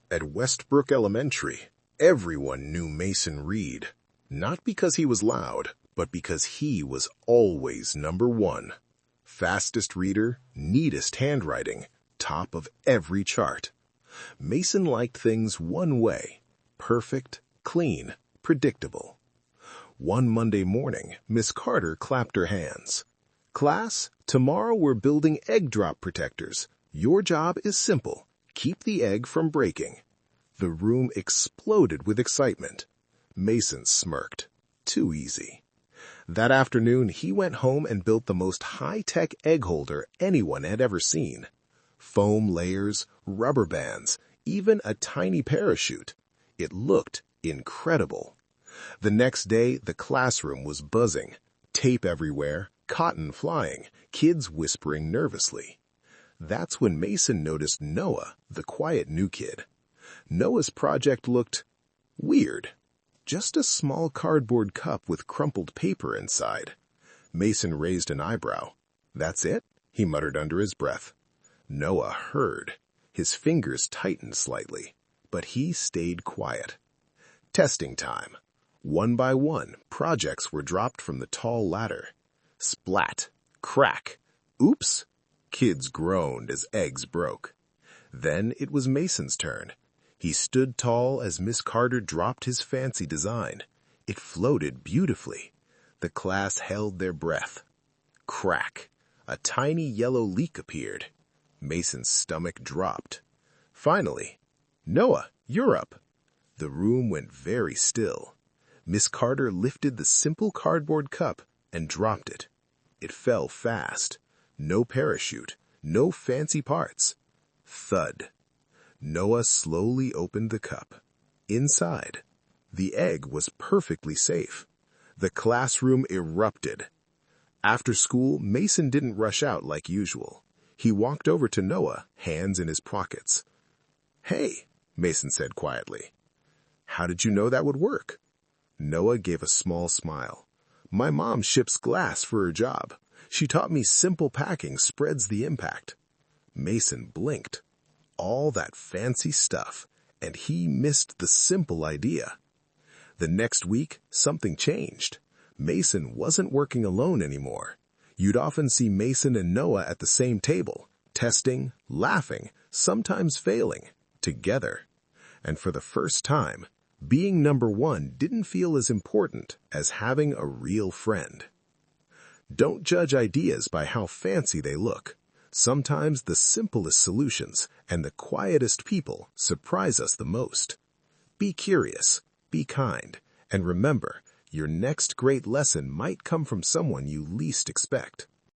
At Westbrook Elementary, everyone knew Mason Reed, not because he was loud, but because he was always number one. Fastest reader, neatest handwriting, top of every chart. Mason liked things one way: perfect, clean, predictable. One Monday morning, Miss Carter clapped her hands. "Class, tomorrow we're building egg drop protectors. Your job is simple: keep the egg from breaking." The room exploded with excitement. Mason smirked. Too easy. That afternoon, he went home and built the most high-tech egg holder anyone had ever seen. Foam layers, rubber bands, even a tiny parachute. It looked incredible. The next day, the classroom was buzzing. Tape everywhere, cotton flying, kids whispering nervously. That's when Mason noticed Noah, the quiet new kid. Noah's project looked weird. Just a small cardboard cup with crumpled paper inside. Mason raised an eyebrow. "That's it?" he muttered under his breath. Noah heard. His fingers tightened slightly, but he stayed quiet. Testing time. One by one, projects were dropped from the tall ladder. Splat. Crack. Oops. Kids groaned as eggs broke. Then it was Mason's turn. He stood tall as Miss Carter dropped his fancy design. It floated beautifully. The class held their breath. Crack. A tiny yellow leak appeared. Mason's stomach dropped. Finally, "Noah, you're up." The room went very still. Miss Carter lifted the simple cardboard cup and dropped it. It fell fast. No parachute, no fancy parts. Thud. Noah slowly opened the cup. Inside, the egg was perfectly safe. The classroom erupted. After school, Mason didn't rush out like usual. He walked over to Noah, hands in his pockets. "Hey," Mason said quietly. "How did you know that would work?" Noah gave a small smile. "My mom ships glass for her job. She taught me simple packing spreads the impact." Mason blinked. All that fancy stuff, and he missed the simple idea. The next week, something changed. Mason wasn't working alone anymore. You'd often see Mason and Noah at the same table, testing, laughing, sometimes failing, together. And for the first time, being number one didn't feel as important as having a real friend. Don't judge ideas by how fancy they look. Sometimes the simplest solutions and the quietest people surprise us the most. Be curious, be kind, and remember, your next great lesson might come from someone you least expect.